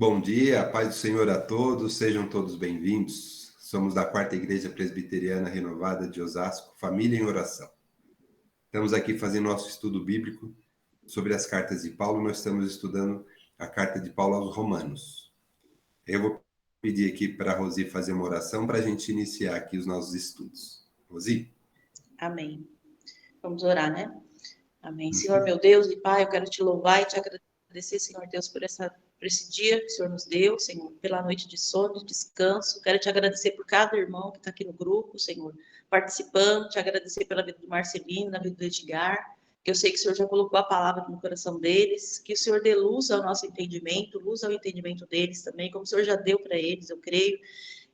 Bom dia, a paz do Senhor a todos, sejam todos bem-vindos. Somos da Quarta Igreja Presbiteriana Renovada de Osasco, Família em Oração. Estamos aqui fazendo nosso estudo bíblico sobre as cartas de Paulo. Nós estamos estudando a carta de Paulo aos Romanos. Eu vou pedir aqui para a Rosi fazer uma oração para a gente iniciar aqui os nossos estudos. Rosi? Amém. Vamos orar, né? Amém. Senhor, meu Deus e Pai, eu quero te louvar e te agradecer, Senhor Deus, por esse dia que o Senhor nos deu, Senhor, pela noite de sono, de descanso. Quero te agradecer por cada irmão que está aqui no grupo, Senhor, participando. Te agradecer pela vida do Marcelino, na vida do Edgar, que eu sei que o Senhor já colocou a palavra no coração deles, que o Senhor dê luz ao nosso entendimento, luz ao entendimento deles também, como o Senhor já deu para eles, eu creio.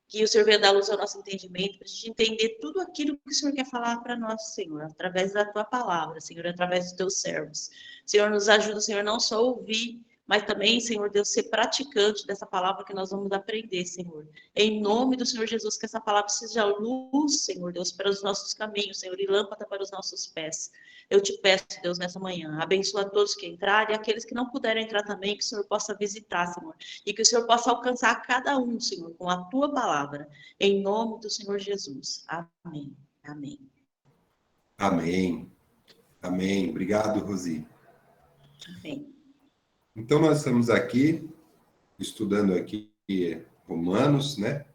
Que o Senhor venha dar luz ao nosso entendimento, para a gente entender tudo aquilo que o Senhor quer falar para nós, Senhor, através da Tua palavra, Senhor, através dos Teus servos. Senhor, nos ajuda, Senhor, não só a ouvir, mas também, Senhor Deus, ser praticante dessa palavra que nós vamos aprender, Senhor. Em nome do Senhor Jesus, que essa palavra seja luz, Senhor Deus, para os nossos caminhos, Senhor, e lâmpada para os nossos pés. Eu te peço, Deus, nessa manhã, abençoa todos que entrarem e aqueles que não puderem entrar também, que o Senhor possa visitar, Senhor, e que o Senhor possa alcançar cada um, Senhor, com a Tua palavra, em nome do Senhor Jesus. Amém. Amém. Amém. Amém. Obrigado, Rosi. Amém. Então, nós estamos aqui, estudando aqui Romanos, né?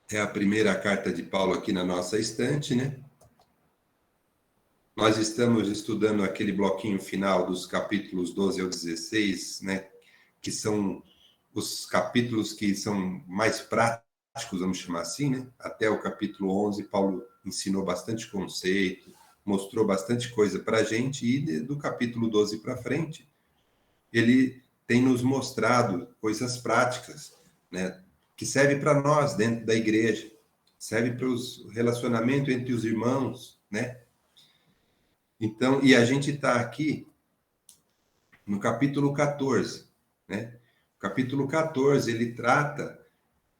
É a primeira carta de Paulo aqui na nossa estante, né? Nós estamos estudando aquele bloquinho final dos capítulos 12 ao 16, né? Que são os capítulos que são mais práticos, vamos chamar assim, né? Até o capítulo 11, Paulo ensinou bastante conceito, mostrou bastante coisa para a gente, e do capítulo 12 para frente, ele tem nos mostrado coisas práticas, né? Que serve para nós dentro da igreja, serve para o relacionamento entre os irmãos, né? Então, e a gente está aqui no capítulo 14, né? O capítulo 14, ele trata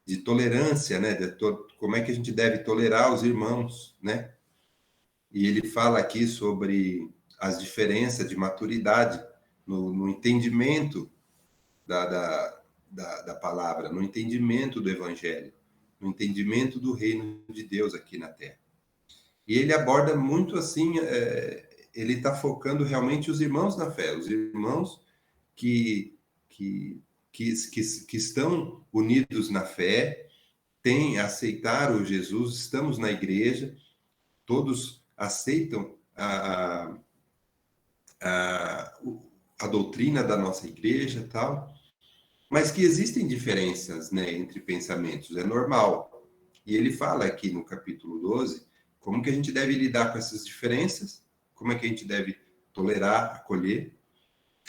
de tolerância, né? Como é que a gente deve tolerar os irmãos, né? E ele fala aqui sobre as diferenças de maturidade no entendimento da palavra, no entendimento do evangelho, no entendimento do reino de Deus aqui na Terra. E ele aborda muito assim, ele está focando realmente os irmãos na fé, os irmãos que estão unidos na fé, aceitaram Jesus, estamos na igreja, todos aceitam a doutrina da nossa igreja, tal, mas que existem diferenças, né, entre pensamentos, é normal. E ele fala aqui no capítulo 12 como que a gente deve lidar com essas diferenças, como é que a gente deve tolerar, acolher.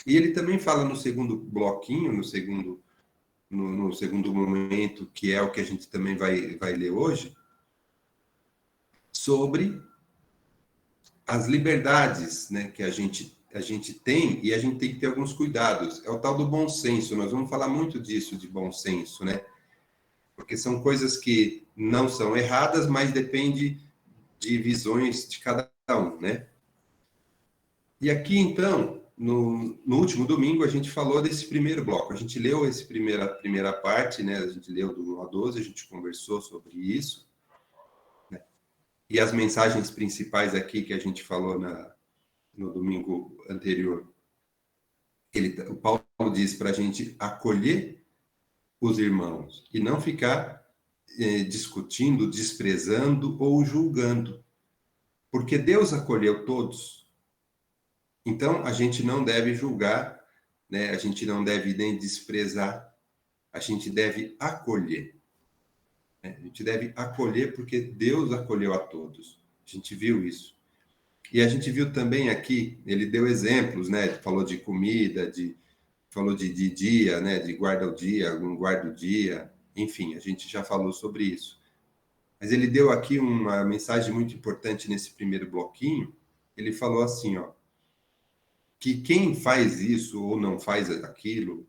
E ele também fala no segundo bloquinho, no segundo momento, que é o que a gente também vai ler hoje, sobre as liberdades, né, que a gente tem, e a gente tem que ter alguns cuidados. É o tal do bom senso, nós vamos falar muito disso, de bom senso, né? Porque são coisas que não são erradas, mas depende de visões de cada um, né? E aqui, então, no último domingo, a gente falou desse primeiro bloco. A gente leu essa primeira parte, né? A gente leu do 1 ao 12, a gente conversou sobre isso. Né? E as mensagens principais aqui que a gente falou no domingo anterior. O Paulo diz para a gente acolher os irmãos e não ficar discutindo, desprezando ou julgando. Porque Deus acolheu todos. Então, a gente não deve julgar, né? A gente não deve nem desprezar, a gente deve acolher. Né? A gente deve acolher porque Deus acolheu a todos. A gente viu isso. E a gente viu também aqui, ele deu exemplos, né? Falou de comida, falou de dia, né? De guarda o dia, algum guarda o dia. Enfim, a gente já falou sobre isso. Mas ele deu aqui uma mensagem muito importante nesse primeiro bloquinho. Ele falou assim, ó, que quem faz isso ou não faz aquilo,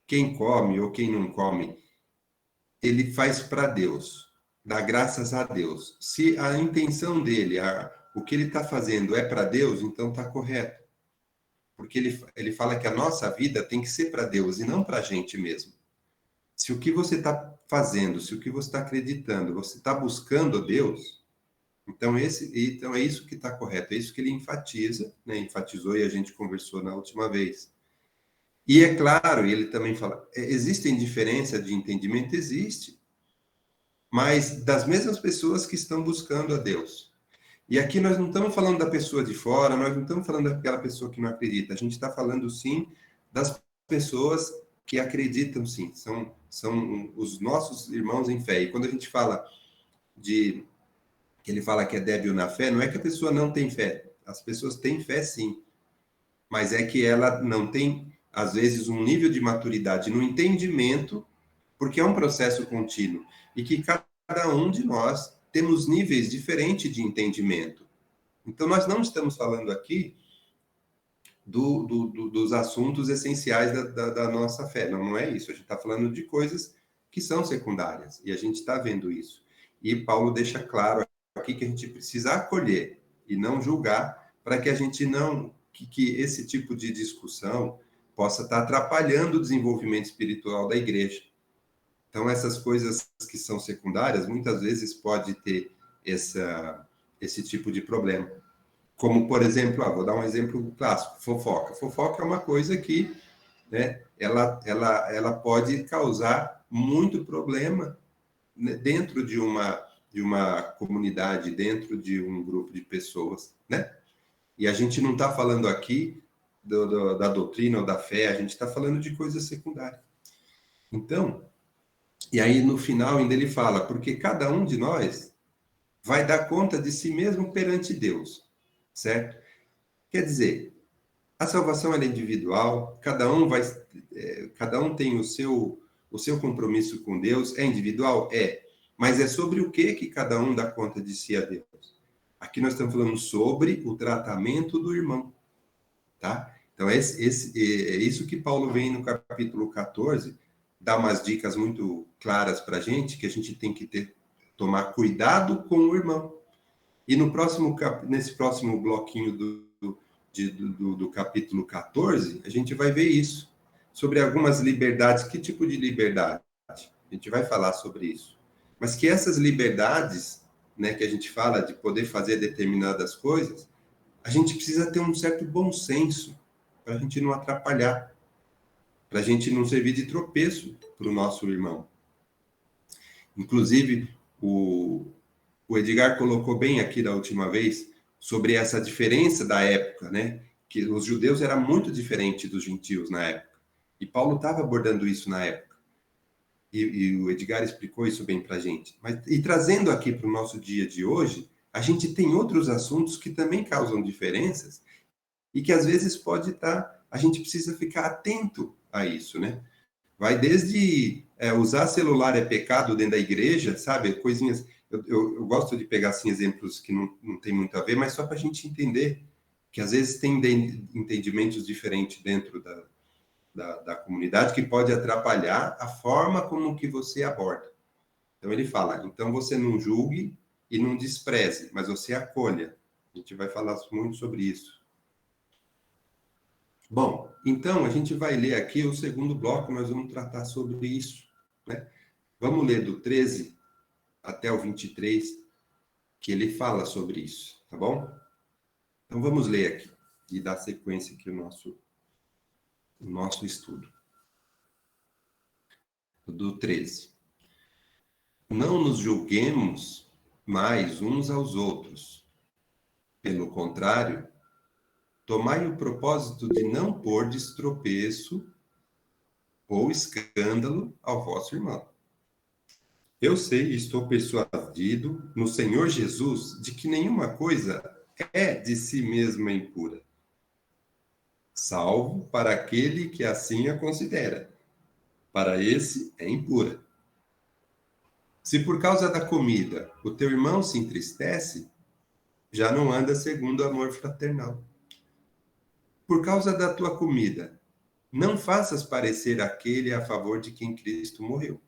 quem come ou quem não come, ele faz para Deus, dá graças a Deus. Se a intenção dele, o que ele está fazendo é para Deus, então está correto. porque ele fala que a nossa vida tem que ser para Deus e não para a gente mesmo. Se o que você está fazendo, se o que você está acreditando, você está buscando Deus, então é isso que está correto, é isso que ele enfatiza, né? Enfatizou e a gente conversou na última vez. E é claro, ele também fala, existem diferenças de entendimento? Existe, mas das mesmas pessoas que estão buscando a Deus. E aqui nós não estamos falando da pessoa de fora, nós não estamos falando daquela pessoa que não acredita, a gente está falando, sim, das pessoas que acreditam, sim, são os nossos irmãos em fé. E quando a gente fala que ele fala que é débil na fé, não é que a pessoa não tem fé, as pessoas têm fé, sim, mas é que ela não tem, às vezes, um nível de maturidade no entendimento, porque é um processo contínuo, e que cada um de nós temos níveis diferentes de entendimento. Então, nós não estamos falando aqui dos assuntos essenciais da nossa fé, não é isso. A gente está falando de coisas que são secundárias, e a gente está vendo isso. E Paulo deixa claro aqui que a gente precisa acolher e não julgar, para que a gente não, que esse tipo de discussão possa estar atrapalhando o desenvolvimento espiritual da igreja. Então, essas coisas que são secundárias, muitas vezes pode ter esse tipo de problema. Como, por exemplo, vou dar um exemplo clássico, fofoca. Fofoca é uma coisa que, né, ela pode causar muito problema, né, dentro de uma comunidade, dentro de um grupo de pessoas, né? E a gente não está falando aqui da doutrina ou da fé, a gente está falando de coisas secundárias. Então, e aí no final ainda ele fala, porque cada um de nós vai dar conta de si mesmo perante Deus, certo? Quer dizer, a salvação é individual, cada um tem o seu compromisso com Deus, é individual? É. Mas é sobre o que cada um dá conta de si a Deus. Aqui nós estamos falando sobre o tratamento do irmão, tá? Então, é isso que Paulo vem no capítulo 14, dá umas dicas muito claras para a gente, que a gente tem que tomar cuidado com o irmão. E nesse próximo bloquinho do capítulo 14, a gente vai ver isso, sobre algumas liberdades. Que tipo de liberdade? A gente vai falar sobre isso. Mas que essas liberdades, né, que a gente fala de poder fazer determinadas coisas, a gente precisa ter um certo bom senso, para a gente não atrapalhar, para a gente não servir de tropeço para o nosso irmão. Inclusive, o Edgar colocou bem aqui da última vez sobre essa diferença da época, né? Que os judeus eram muito diferentes dos gentios na época. E Paulo estava abordando isso na época. E o Edgar explicou isso bem para a gente. E trazendo aqui para o nosso dia de hoje, a gente tem outros assuntos que também causam diferenças e que às vezes pode estar... A gente precisa ficar atento a isso, né? Vai desde usar celular é pecado dentro da igreja, sabe? Coisinhas... Eu gosto de pegar assim, exemplos que não tem muito a ver, mas só para a gente entender que às vezes tem entendimentos diferentes dentro da comunidade que pode atrapalhar a forma como que você aborda. Então ele fala, então você não julgue e não despreze, mas você acolha. A gente vai falar muito sobre isso. Bom, então a gente vai ler aqui o segundo bloco, nós vamos tratar sobre isso, né? Vamos ler do 13 até o 23, que ele fala sobre isso, tá bom? Então vamos ler aqui e dar sequência aqui ao nosso estudo. Do 13. Não nos julguemos mais uns aos outros. Pelo contrário, tomai o propósito de não pôr tropeço ou escândalo ao vosso irmão. Eu sei e estou persuadido no Senhor Jesus de que nenhuma coisa é de si mesma impura, salvo para aquele que assim a considera. Para esse é impura. Se por causa da comida o teu irmão se entristece, já não anda segundo o amor fraternal. Por causa da tua comida, não faças parecer aquele a favor de quem Cristo morreu.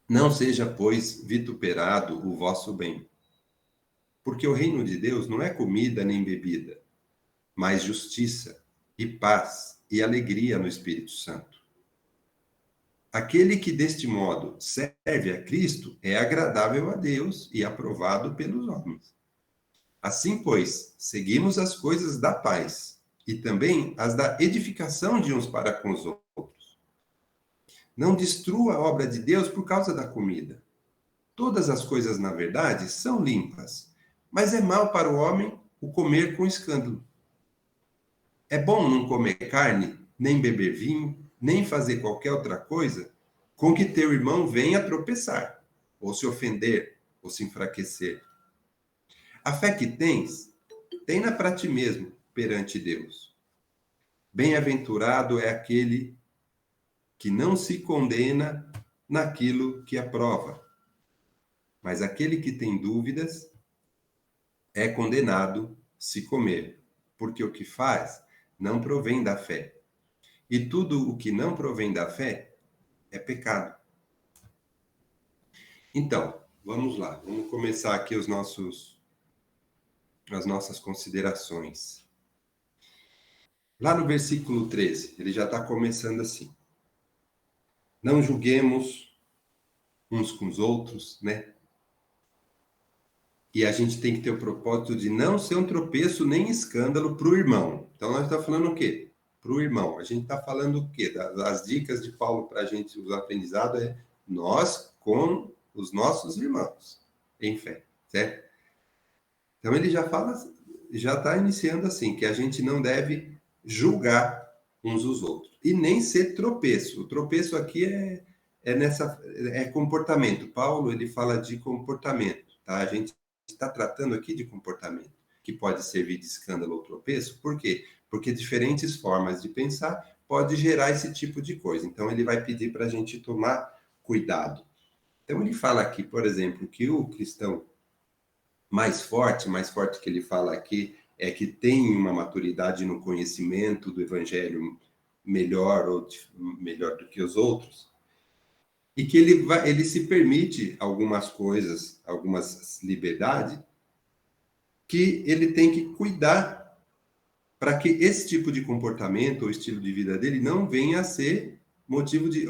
Não seja, pois, vituperado o vosso bem. Porque o reino de Deus não é comida nem bebida, mas justiça e paz e alegria no Espírito Santo. Aquele que deste modo serve a Cristo é agradável a Deus e aprovado pelos homens. Assim, pois, seguimos as coisas da paz e também as da edificação de uns para com os outros. Não destrua a obra de Deus por causa da comida. Todas as coisas, na verdade, são limpas, mas é mal para o homem o comer com escândalo. É bom não comer carne, nem beber vinho, nem fazer qualquer outra coisa com que teu irmão venha tropeçar, ou se ofender, ou se enfraquecer. A fé que tens, tem-na para ti mesmo, perante Deus. Bem-aventurado é aquele que não se condena naquilo que aprova. Mas aquele que tem dúvidas é condenado se comer, porque o que faz não provém da fé. E tudo o que não provém da fé é pecado. Então, vamos lá. Vamos começar aqui as nossas considerações. Lá no versículo 13, ele já está começando assim. Não julguemos uns com os outros, né? E a gente tem que ter o propósito de não ser um tropeço nem escândalo para o irmão. Então, nós estamos falando o quê? Para o irmão. A gente está falando o quê? Das dicas de Paulo para a gente, os aprendizados é nós com os nossos irmãos em fé, certo? Então, ele já fala, já está iniciando assim, que a gente não deve julgar uns os outros. E nem ser tropeço. O tropeço aqui é comportamento. Paulo, ele fala de comportamento, tá? A gente está tratando aqui de comportamento, que pode servir de escândalo ou tropeço. Por quê? Porque diferentes formas de pensar pode gerar esse tipo de coisa. Então, ele vai pedir para a gente tomar cuidado. Então, ele fala aqui, por exemplo, que o cristão mais forte que ele fala aqui, é que tem uma maturidade no conhecimento do evangelho melhor do que os outros, e que ele se permite algumas coisas, algumas liberdades, que ele tem que cuidar para que esse tipo de comportamento ou estilo de vida dele não venha a ser motivo de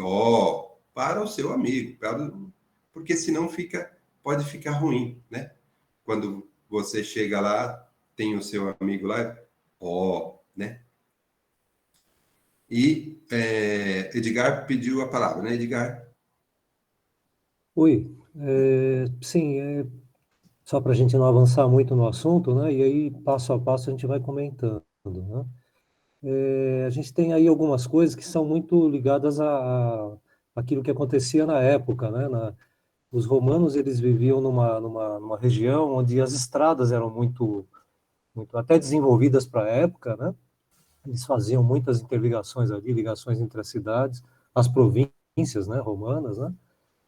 para o seu amigo, porque senão pode ficar ruim, né? Quando você chega lá, tem o seu amigo lá, né? E Edgar pediu a palavra, né, Edgar? Oi, sim, só para a gente não avançar muito no assunto, né? E aí, passo a passo, a gente vai comentando, né? A gente tem aí algumas coisas que são muito ligadas àquilo que acontecia na época, né? Os romanos, eles viviam numa região onde as estradas eram muito até desenvolvidas para a época, né? Eles faziam muitas interligações ali, ligações entre as cidades, as províncias, né, romanas, né?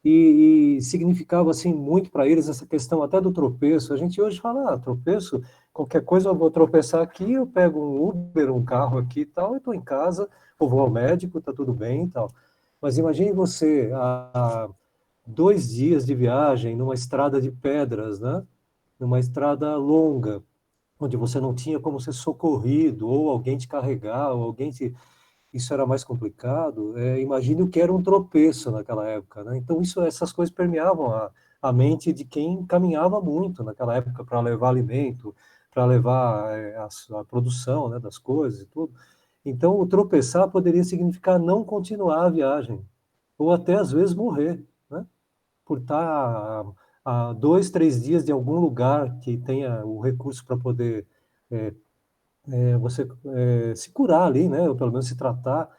E significava assim muito para eles essa questão até do tropeço. A gente hoje fala, tropeço, qualquer coisa eu vou tropeçar aqui, eu pego um Uber, um carro aqui e tal, e estou em casa, ou vou ao médico, está tudo bem e tal. Mas imagine você, há 2 dias de viagem numa estrada de pedras, né? Numa estrada longa, onde você não tinha como ser socorrido, ou alguém te carregar, ou alguém te... Isso era mais complicado. Imagine o que era um tropeço naquela época, né? Então, essas coisas permeavam a mente de quem caminhava muito naquela época para levar alimento, para levar a produção, né, das coisas e tudo. Então, o tropeçar poderia significar não continuar a viagem, ou até, às vezes, morrer, né? Por estar a 2, 3 dias de algum lugar que tenha o recurso para poder você se curar ali, né? Ou pelo menos se tratar.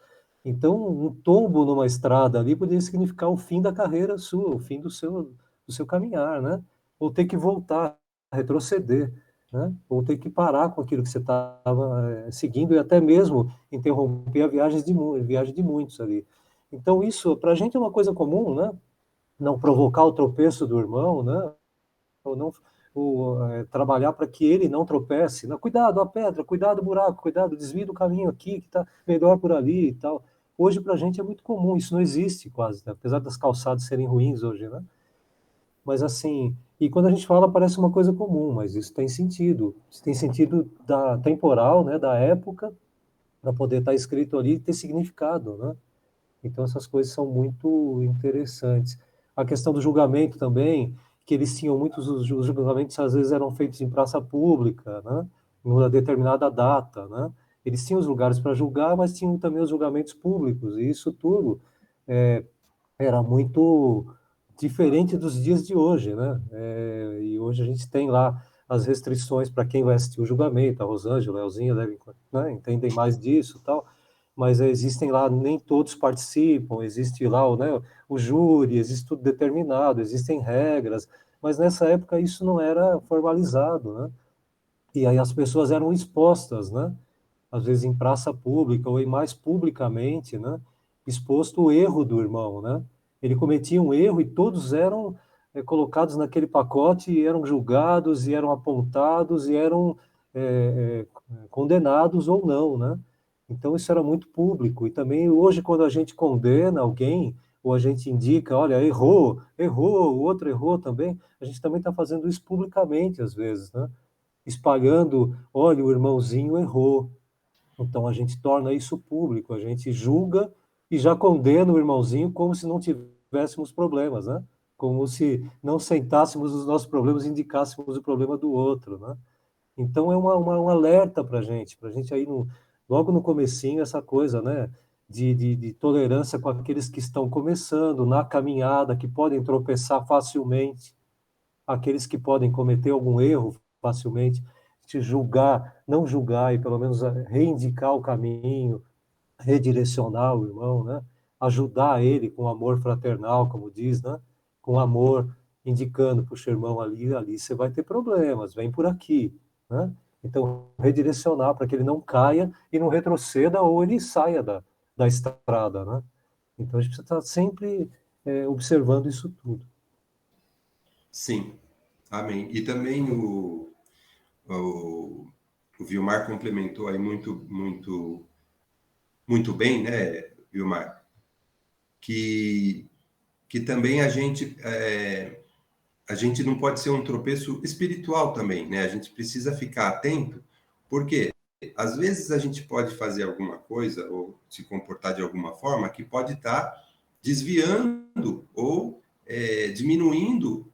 Então, um tombo numa estrada ali poderia significar o fim da carreira sua, o fim do seu caminhar, né? Ou ter que voltar, retroceder, né? Ou ter que parar com aquilo que você estava seguindo e até mesmo interromper a viagem de muitos ali. Então, isso, para a gente é uma coisa comum, né? Não provocar o tropeço do irmão, né? Ou não trabalhar para que ele não tropece. Não, cuidado a pedra, cuidado o buraco, cuidado, desvia do caminho aqui, que está melhor por ali e tal. Hoje, para a gente, é muito comum, isso não existe quase, né? Apesar das calçadas serem ruins hoje, né? Mas, assim, E quando a gente fala, parece uma coisa comum, mas isso tem sentido. Isso tem sentido temporal, né, da época, para poder estar escrito ali e ter significado, né? Então, essas coisas são muito interessantes. A questão do julgamento também, que eles tinham muitos, os julgamentos às vezes eram feitos em praça pública, né? Numa determinada data, né? Eles tinham os lugares para julgar, mas tinham também os julgamentos públicos, e isso tudo era muito diferente dos dias de hoje, né? E hoje a gente tem lá as restrições para quem vai assistir o julgamento, a Rosângela, a Elzinha devem, né, entendem mais disso e tal, mas existem lá, nem todos participam, existe lá o júri, existe tudo determinado, existem regras, mas nessa época isso não era formalizado, né? E aí as pessoas eram expostas, né? Às vezes em praça pública ou mais publicamente, né? Exposto o erro do irmão, né? Ele cometia um erro e todos eram colocados naquele pacote e eram julgados e eram apontados e eram condenados ou não, né? Então isso era muito público. E também hoje quando a gente condena alguém ou a gente indica, olha, errou, errou, o outro errou também, a gente também está fazendo isso publicamente às vezes, né? Espalhando, olha, o irmãozinho errou. Então a gente torna isso público, a gente julga e já condena o irmãozinho como se não tivéssemos problemas, né? Como se não sentássemos os nossos problemas e indicássemos o problema do outro, né? Então é um alerta para a gente aí logo no comecinho essa coisa, né? De tolerância com aqueles que estão começando na caminhada, que podem tropeçar facilmente, aqueles que podem cometer algum erro facilmente, te julgar, não julgar e pelo menos reindicar o caminho, redirecionar o irmão, né? Ajudar ele com amor fraternal, como diz, né? Com amor, indicando, puxa, irmão, ali você vai ter problemas, vem por aqui, né? Então, redirecionar para que ele não caia e não retroceda ou ele saia da estrada, né? Então, a gente precisa estar sempre observando isso tudo. Sim, amém. E também o, o Vilmar complementou aí muito bem, né, Vilmar? Que também a gente não pode ser um tropeço espiritual também, né? A gente precisa ficar atento, porque às vezes a gente pode fazer alguma coisa ou se comportar de alguma forma que pode estar desviando ou diminuindo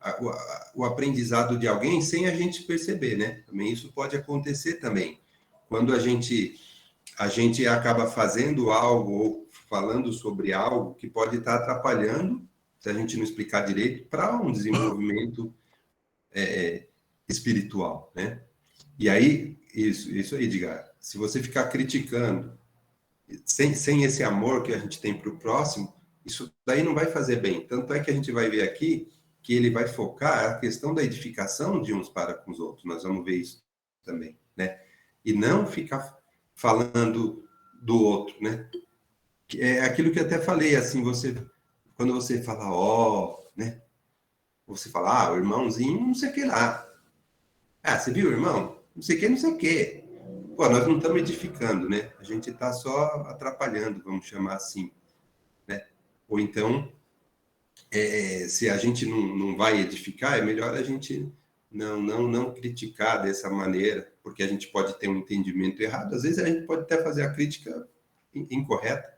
o aprendizado de alguém sem a gente perceber, né? Também isso pode acontecer também. Quando a gente acaba fazendo algo ou falando sobre algo que pode estar atrapalhando, se a gente não explicar direito, para um desenvolvimento espiritual, né? E aí, isso aí, Edgar, se você ficar criticando sem esse amor que a gente tem para o próximo, isso daí não vai fazer bem. Tanto é que a gente vai ver aqui que ele vai focar a questão da edificação de uns para com os outros. Nós vamos ver isso também, né? E não ficar falando do outro, né? É aquilo que eu até falei, assim, quando você fala, né? Você fala, o irmãozinho, não sei o que lá. Ah, você viu, irmão? Não sei o que, não sei o que. Pô, nós não estamos edificando, né? A gente está só atrapalhando, vamos chamar assim, né? Ou então, se a gente não vai edificar, é melhor a gente não criticar dessa maneira, porque a gente pode ter um entendimento errado. Às vezes a gente pode até fazer a crítica incorreta,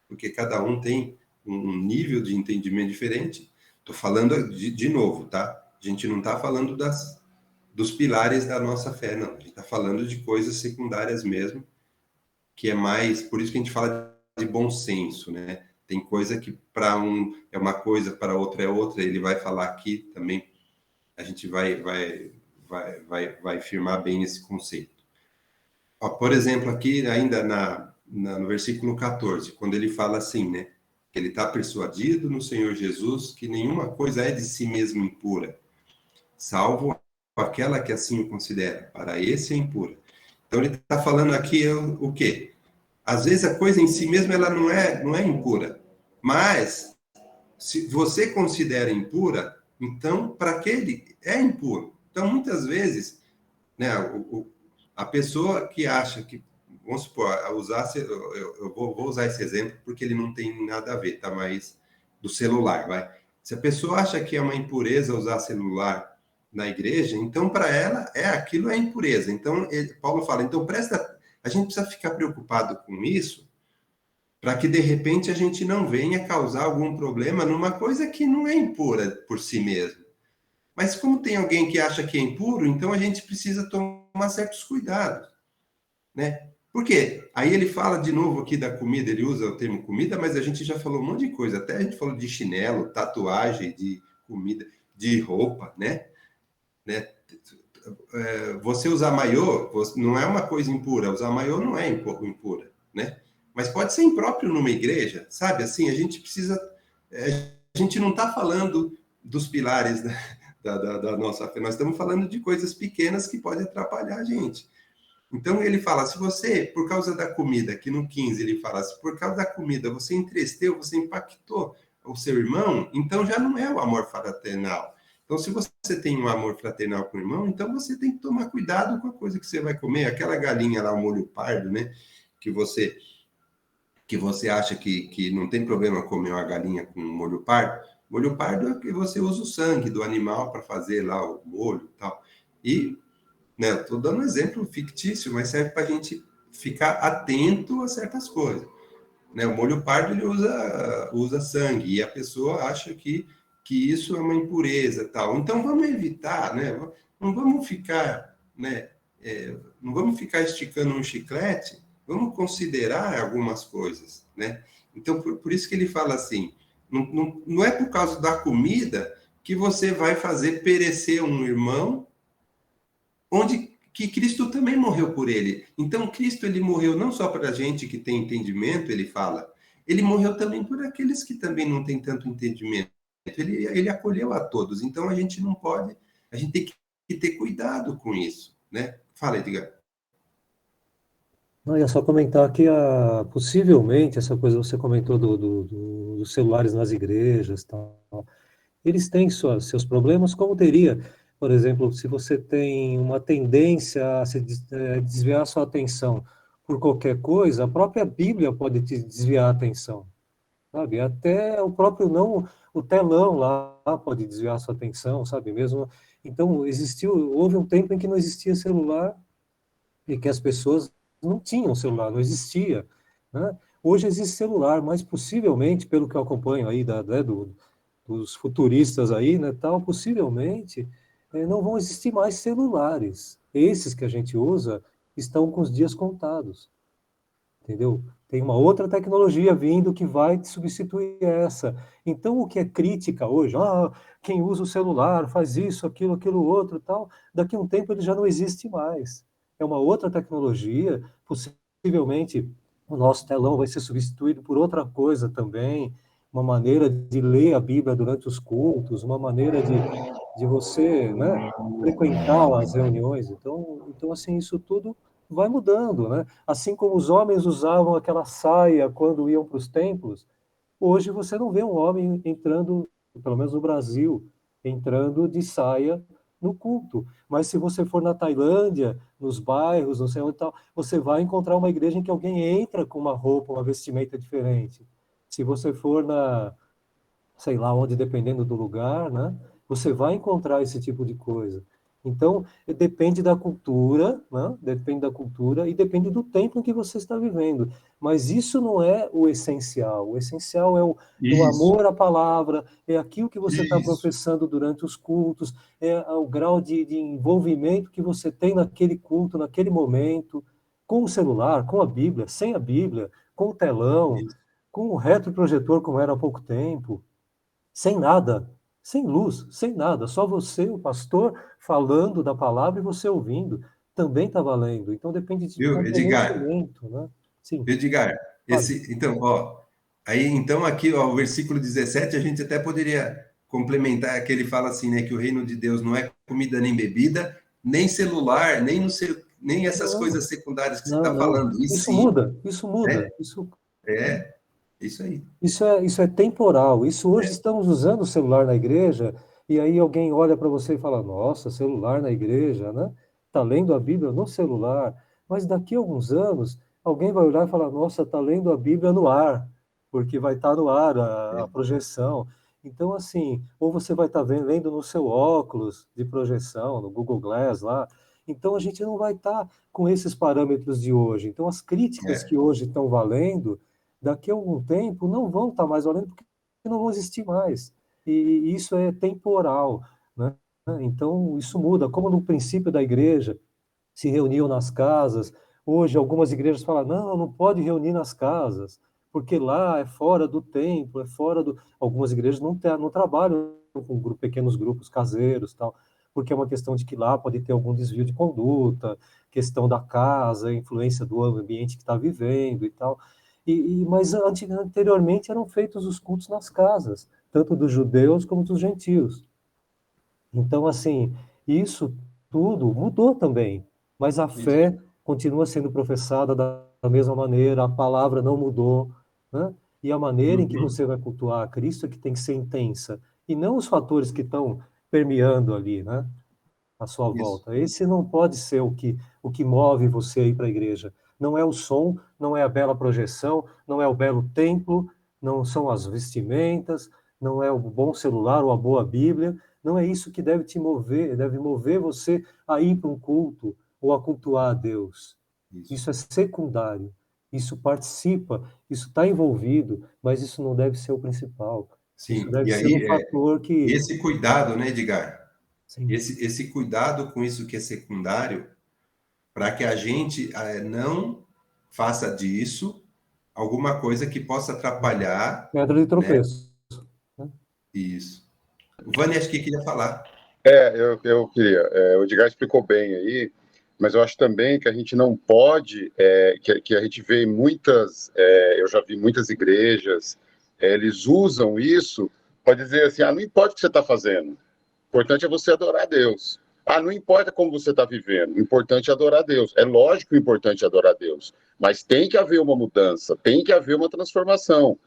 porque cada um tem um nível de entendimento diferente. Estou falando de novo, tá? A gente não está falando dos pilares da nossa fé, não. A gente está falando de coisas secundárias mesmo, que é mais... Por isso que a gente fala de bom senso, né? Tem coisa que para um é uma coisa, para outra é outra. Ele vai falar aqui também, a gente vai firmar bem esse conceito. Ó, por exemplo, aqui ainda no versículo 14, quando ele fala assim, né? Que ele está persuadido no Senhor Jesus que nenhuma coisa é de si mesmo impura, salvo aquela que assim o considera. Para esse é impura. Então ele está falando aqui o quê? Às vezes a coisa em si mesma ela não é impura, mas se você considera impura, então para aquele é impuro. Então muitas vezes, né, a pessoa que acha que, vamos supor, eu vou usar esse exemplo porque ele não tem nada a ver, tá? Mas do celular, vai. Se a pessoa acha que é uma impureza usar celular na igreja, então para ela aquilo é impureza. Então Paulo fala, então a gente precisa ficar preocupado com isso, para que de repente a gente não venha causar algum problema numa coisa que não é impura por si mesmo. Mas como tem alguém que acha que é impuro, então a gente precisa tomar certos cuidados, né? Por quê? Aí ele fala de novo aqui da comida, ele usa o termo comida, mas a gente já falou um monte de coisa, até a gente falou de chinelo, tatuagem, de comida, de roupa, né? Você usar maiô não é uma coisa impura, usar maiô não é impura, né? Mas pode ser impróprio numa igreja, sabe? Assim, a gente precisa... A gente não está falando dos pilares da nossa fé, nós estamos falando de coisas pequenas que podem atrapalhar a gente. Então ele fala, se você, por causa da comida, aqui no 15 ele fala, se por causa da comida você entristeceu, você impactou o seu irmão, então já não é o amor fraternal. Então se você tem um amor fraternal com o irmão, então você tem que tomar cuidado com a coisa que você vai comer. Aquela galinha lá, o molho pardo, né, que você acha que não tem problema comer uma galinha com molho pardo. Molho pardo é que você usa o sangue do animal para fazer lá o molho e tal. E, né, estou dando um exemplo fictício, mas serve para a gente ficar atento a certas coisas. Né? O molho pardo ele usa sangue e a pessoa acha que isso é uma impureza tal. Então vamos evitar, né? Não vamos ficar, né? Não vamos ficar esticando um chiclete. Vamos considerar algumas coisas, né? Então por isso que ele fala assim, não é por causa da comida que você vai fazer perecer um irmão, onde que Cristo também morreu por ele. Então, Cristo ele morreu não só para a gente que tem entendimento, ele fala, ele morreu também por aqueles que também não têm tanto entendimento. Ele acolheu a todos. Então, a gente não pode, a gente tem que ter cuidado com isso, né? Fala, Edgar. Não, ia só comentar que possivelmente essa coisa que você comentou dos celulares nas igrejas, tal, eles têm seus problemas, como teria, por exemplo, se você tem uma tendência a desviar sua atenção por qualquer coisa, a própria Bíblia pode te desviar a atenção, sabe? Até o próprio o telão lá pode desviar sua atenção, sabe? Mesmo. Então, houve um tempo em que não existia celular e que as pessoas não tinham celular, não existia, né? Hoje existe celular, mas possivelmente, pelo que eu acompanho aí dos futuristas aí, né, tal, possivelmente não vão existir mais celulares. Esses que a gente usa estão com os dias contados, entendeu? Tem uma outra tecnologia vindo que vai substituir essa. Então, o que é crítica hoje, quem usa o celular faz isso, aquilo outro, tal, daqui a um tempo ele já não existe mais. É uma outra tecnologia, possivelmente o nosso telão vai ser substituído por outra coisa também, uma maneira de ler a Bíblia durante os cultos, uma maneira de você, né, frequentar as reuniões. Então, assim, isso tudo vai mudando, né? Assim como os homens usavam aquela saia quando iam para os templos, hoje você não vê um homem entrando, pelo menos no Brasil, entrando de saia no culto. Mas se você for na Tailândia, nos bairros, não sei onde tal, você vai encontrar uma igreja em que alguém entra com uma roupa, uma vestimenta diferente. Se você for sei lá onde, dependendo do lugar, né, você vai encontrar esse tipo de coisa. Então, depende da cultura, né? Depende da cultura e depende do tempo em que você está vivendo. Mas isso não é o essencial. O essencial é o amor à palavra, é aquilo que você está professando durante os cultos, é o grau de envolvimento que você tem naquele culto, naquele momento, com o celular, com a Bíblia, sem a Bíblia, com o telão, com o retroprojetor, como era há pouco tempo, sem nada, sem luz, sem nada, só você, o pastor, falando da palavra e você ouvindo, também está valendo. Então depende de Viu, Edgar? conhecimento, né? Sim. Edgar, então, aí então aqui, ó, o versículo 17, a gente até poderia complementar que ele fala assim, né, que o reino de Deus não é comida nem bebida, nem celular, nem essas coisas secundárias que você está falando. Isso muda, isso muda. Né? Isso Isso aí. Isso é temporal. Isso hoje estamos usando o celular na igreja, e aí alguém olha para você e fala, nossa, celular na igreja, né? Está lendo a Bíblia no celular. Mas daqui a alguns anos, alguém vai olhar e falar, nossa, está lendo a Bíblia no ar, porque vai estar no ar a projeção. Então, assim, ou você vai estar vendo no seu óculos de projeção, no Google Glass lá, então a gente não vai estar com esses parâmetros de hoje. Então, as críticas É, que hoje estão valendo, daqui a algum tempo não vão estar mais valendo, porque não vão existir mais. E isso é temporal, né? Então, isso muda. Como no princípio da igreja, se reuniam nas casas. Hoje, algumas igrejas falam, não, não pode reunir nas casas, porque lá é fora do templo, é fora do... Algumas igrejas não trabalham com pequenos grupos caseiros, tal, porque é uma questão de que lá pode ter algum desvio de conduta, questão da casa, influência do ambiente que está vivendo e tal. Mas anteriormente eram feitos os cultos nas casas, tanto dos judeus como dos gentios. Então, assim, isso tudo mudou também, mas a isso. fé continua sendo professada da mesma maneira, a palavra não mudou, né? E a maneira em que Uhum. você vai cultuar a Cristo é que tem que ser intensa, e não os fatores que estão permeando ali, né, à sua Isso. volta. Esse não pode ser o que move você a ir para a igreja. Não é o som, não é a bela projeção, não é o belo templo, não são as vestimentas, não é o bom celular ou a boa Bíblia. Não é isso que deve te mover, deve mover você a ir para um culto ou a cultuar a Deus. Isso. Isso é secundário. Isso participa, isso está envolvido, mas isso não deve ser o principal. Isso Sim, deve e ser um aí fator que. esse cuidado, né, Edgar? Sim. Esse cuidado com isso que é secundário, para que a gente não faça disso alguma coisa que possa atrapalhar, Pedra de né? tropeço, né? Isso. O Vani, acho que queria falar. Eu queria. O Edgar explicou bem aí, mas eu acho também que a gente não pode, que a gente vê muitas, eu já vi muitas igrejas, eles usam isso para dizer assim: não importa o que você está fazendo, o importante é você adorar a Deus. Não importa como você está vivendo, o importante é adorar a Deus. É lógico que o importante é adorar a Deus, mas tem que haver uma mudança, tem que haver uma transformação.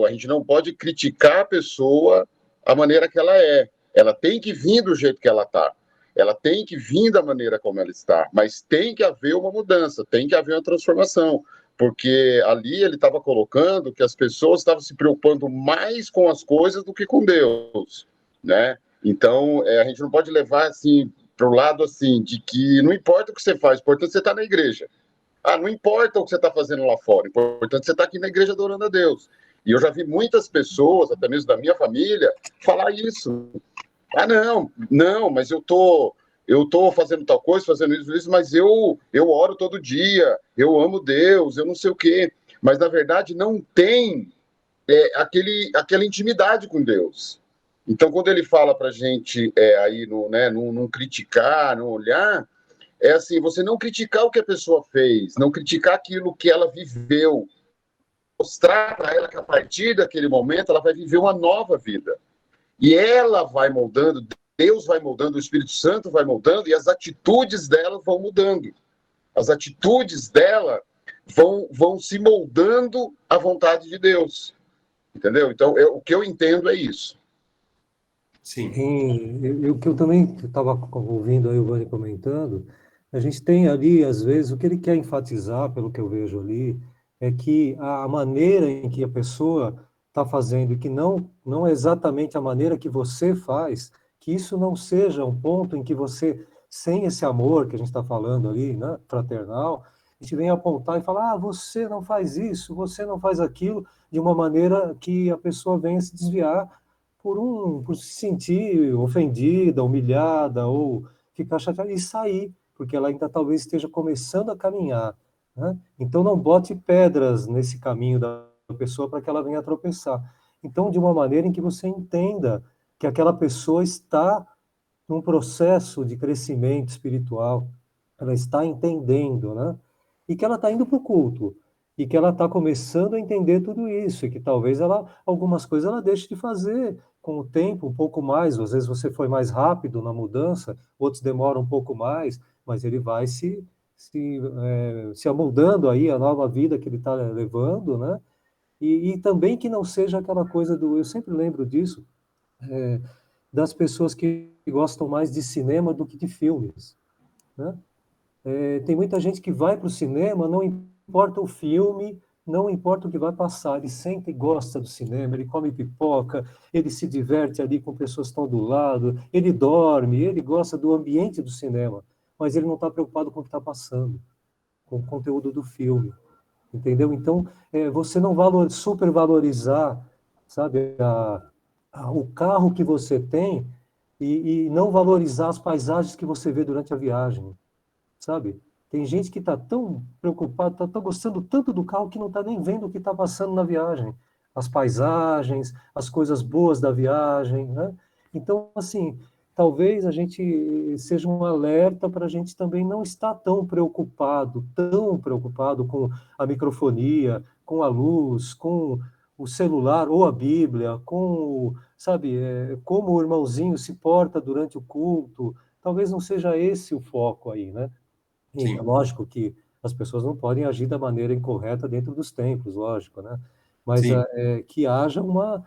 A gente não pode criticar a pessoa a maneira que ela é. Ela tem que vir do jeito que ela está. Ela tem que vir da maneira como ela está. Mas tem que haver uma mudança, tem que haver uma transformação. Porque ali ele estava colocando que as pessoas estavam se preocupando mais com as coisas do que com Deus, né? Então, a gente não pode levar assim para o lado assim de que não importa o que você faz, o importante é você estar na igreja. Não importa o que você está fazendo lá fora, o importante é você estar aqui na igreja adorando a Deus. E eu já vi muitas pessoas, até mesmo da minha família, falar isso. Não, não, mas eu tô fazendo tal coisa, fazendo isso, mas eu oro todo dia, eu amo Deus, eu não sei o quê. Mas, na verdade, não tem aquela intimidade com Deus. Então, quando ele fala para a gente aí não criticar, não olhar, é assim, você não criticar o que a pessoa fez, não criticar aquilo que ela viveu, mostrar para ela que a partir daquele momento ela vai viver uma nova vida. E ela vai moldando, Deus vai moldando, o Espírito Santo vai moldando e as atitudes dela vão mudando. As atitudes dela vão se moldando à vontade de Deus. Entendeu? Então, o que eu entendo é isso. Sim. O que eu também estava ouvindo aí o Vani comentando, a gente tem ali, às vezes, o que ele quer enfatizar, pelo que eu vejo ali, é que a maneira em que a pessoa está fazendo, e que não é exatamente a maneira que você faz, que isso não seja um ponto em que você, sem esse amor que a gente está falando ali, né, fraternal, a gente vem apontar e falar, você não faz isso, você não faz aquilo, de uma maneira que a pessoa venha se desviar por se sentir ofendida, humilhada ou ficar chateada e sair, porque ela ainda talvez esteja começando a caminhar, né? Então não bote pedras nesse caminho da pessoa para que ela venha a tropeçar. Então, de uma maneira em que você entenda que aquela pessoa está num processo de crescimento espiritual, ela está entendendo, né? E que ela está indo para o culto, e que ela está começando a entender tudo isso, e que talvez algumas coisas ela deixe de fazer com o tempo, um pouco mais, às vezes você foi mais rápido na mudança, outros demoram um pouco mais, mas ele vai se amoldando aí a nova vida que ele está levando, né? E também que não seja aquela coisa eu sempre lembro disso, das pessoas que gostam mais de cinema do que de filmes, né? Tem muita gente que vai para o cinema, não importa o filme, não importa o que vai passar, ele senta e gosta do cinema, ele come pipoca, ele se diverte ali com pessoas que estão do lado, ele dorme, ele gosta do ambiente do cinema, mas ele não está preocupado com o que está passando, com o conteúdo do filme, entendeu? Então, você não supervalorizar, sabe, o carro que você tem e não valorizar as paisagens que você vê durante a viagem, sabe? Tem gente que está tão preocupada, está gostando tanto do carro que não está nem vendo o que está passando na viagem. As paisagens, as coisas boas da viagem, né? Então, assim, talvez a gente seja um alerta para a gente também não estar tão preocupado com a microfonia, com a luz, com o celular ou a Bíblia, sabe, como o irmãozinho se porta durante o culto. Talvez não seja esse o foco aí, né? E é Sim, lógico que as pessoas não podem agir da maneira incorreta dentro dos templos, lógico, né? Mas sim, que haja uma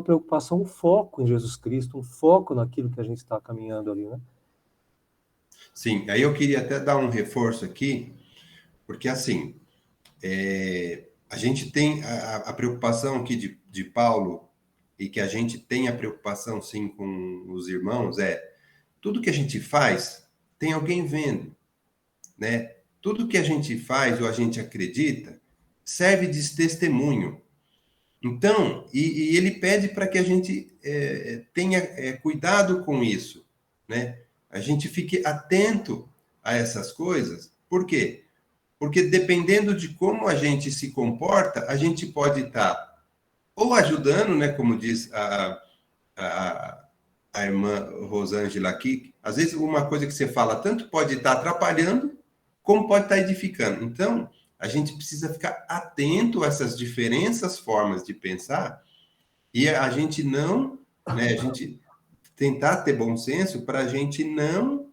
preocupação, um foco em Jesus Cristo, um foco naquilo que a gente está caminhando ali, né? sim. Aí eu queria até dar um reforço aqui, porque assim, a gente tem a preocupação aqui de Paulo, e que a gente tem a preocupação, sim, com os irmãos, tudo que a gente faz, tem alguém vendo, né? Tudo que a gente faz ou a gente acredita, serve de testemunho. Então, e ele pede para que a gente tenha cuidado com isso, né? A gente fique atento a essas coisas. Por quê? Porque dependendo de como a gente se comporta, a gente pode estar ou ajudando, né? Como diz a, a irmã Rosângela aqui, às vezes uma coisa que você fala tanto pode estar atrapalhando, como pode estar edificando. Então, a gente precisa ficar atento a essas diferentes formas de pensar e a gente não, né, a gente tentar ter bom senso para a gente não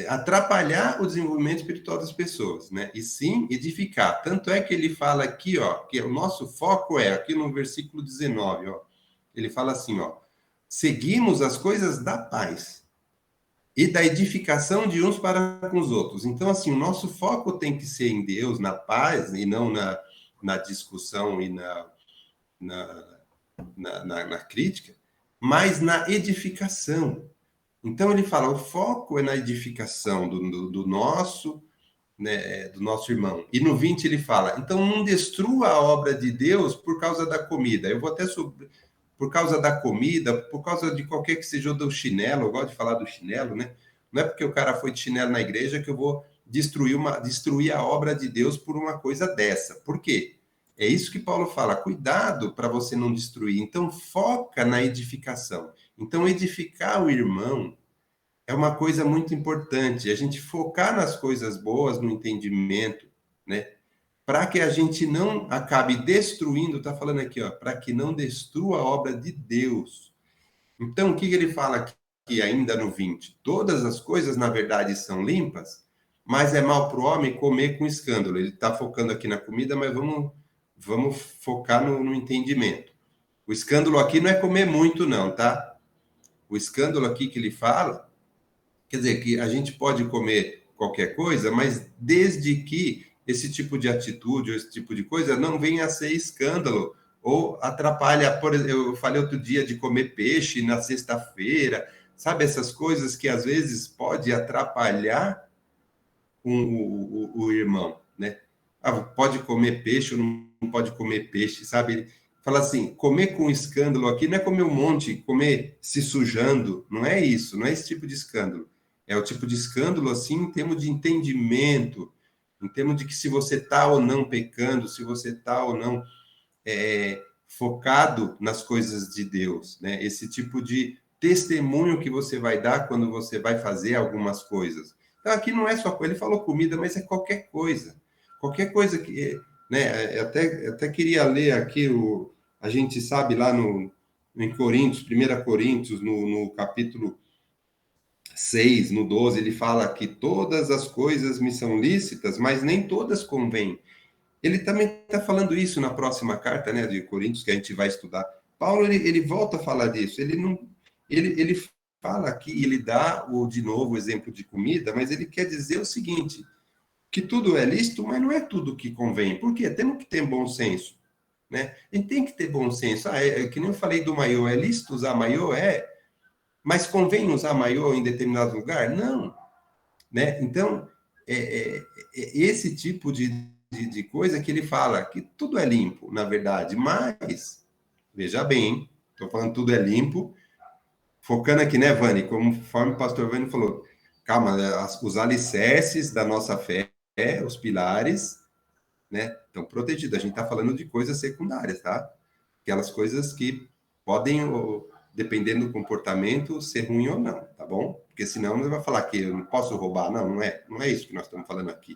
atrapalhar o desenvolvimento espiritual das pessoas, né? E sim edificar. Tanto é que ele fala aqui, ó, que o nosso foco aqui no versículo 19, ó, ele fala assim, ó, seguimos as coisas da paz e da edificação de uns para com os outros. Então, assim, o nosso foco tem que ser em Deus, na paz, e não na discussão e na crítica, mas na edificação. Então, ele fala, o foco é na edificação do nosso, né, do nosso irmão. E no 20 ele fala, então não destrua a obra de Deus por causa da comida. Eu vou até sobre por causa da comida, por causa de qualquer que seja do chinelo, eu gosto de falar do chinelo, né? Não é porque o cara foi de chinelo na igreja que eu vou destruir a obra de Deus por uma coisa dessa. Por quê? É isso que Paulo fala, cuidado para você não destruir. Então, foca na edificação. Então, edificar o irmão é uma coisa muito importante. A gente focar nas coisas boas, no entendimento, né? Para que a gente não acabe destruindo, está falando aqui, ó, para que não destrua a obra de Deus. Então, o que ele fala aqui ainda no 20? Todas as coisas, na verdade, são limpas, mas é mal para o homem comer com escândalo. Ele está focando aqui na comida, mas vamos focar no entendimento. O escândalo aqui não é comer muito, não, tá? O escândalo aqui que ele fala, quer dizer, que a gente pode comer qualquer coisa, mas desde que esse tipo de atitude ou esse tipo de coisa não venha a ser escândalo ou atrapalha. Por exemplo, eu falei outro dia de comer peixe na sexta-feira, sabe? Essas coisas que às vezes pode atrapalhar o irmão, né? Pode comer peixe ou não pode comer peixe, sabe? Fala assim, comer com escândalo aqui não é comer um monte, comer se sujando, não é isso, não é esse tipo de escândalo. É o tipo de escândalo, assim, em termos de entendimento, em termos de que se você está ou não pecando, se você está ou não focado nas coisas de Deus, né? Esse tipo de testemunho que você vai dar quando você vai fazer algumas coisas. Então, aqui não é só, ele falou comida, mas é qualquer coisa. Qualquer coisa que, né? Até queria ler aqui, a gente sabe lá em Coríntios, 1 Coríntios, no capítulo 6, no 12, ele fala que todas as coisas me são lícitas, mas nem todas convêm. Ele também está falando isso na próxima carta, né, de Coríntios, que a gente vai estudar. Paulo, ele volta a falar disso. Ele fala aqui, ele dá de novo o exemplo de comida, mas ele quer dizer o seguinte, que tudo é lícito, mas não é tudo que convém. Por quê? Temos que ter bom senso, né? A gente tem que ter bom senso. Que nem eu falei do maiô, é lícito usar maiô? Mas convém usar maiô em determinado lugar? Não, né? Então, esse tipo de coisa que ele fala, que tudo é limpo, na verdade, mas, veja bem, estou falando tudo é limpo, focando aqui, né, Vani, conforme o pastor Vani falou, calma, os alicerces da nossa fé, os pilares, né, estão protegidos. A gente está falando de coisas secundárias, tá? Aquelas coisas que podem, dependendo do comportamento, ser ruim ou não, tá bom? Porque senão ele vai falar que eu não posso roubar. Não, não é isso que nós estamos falando aqui.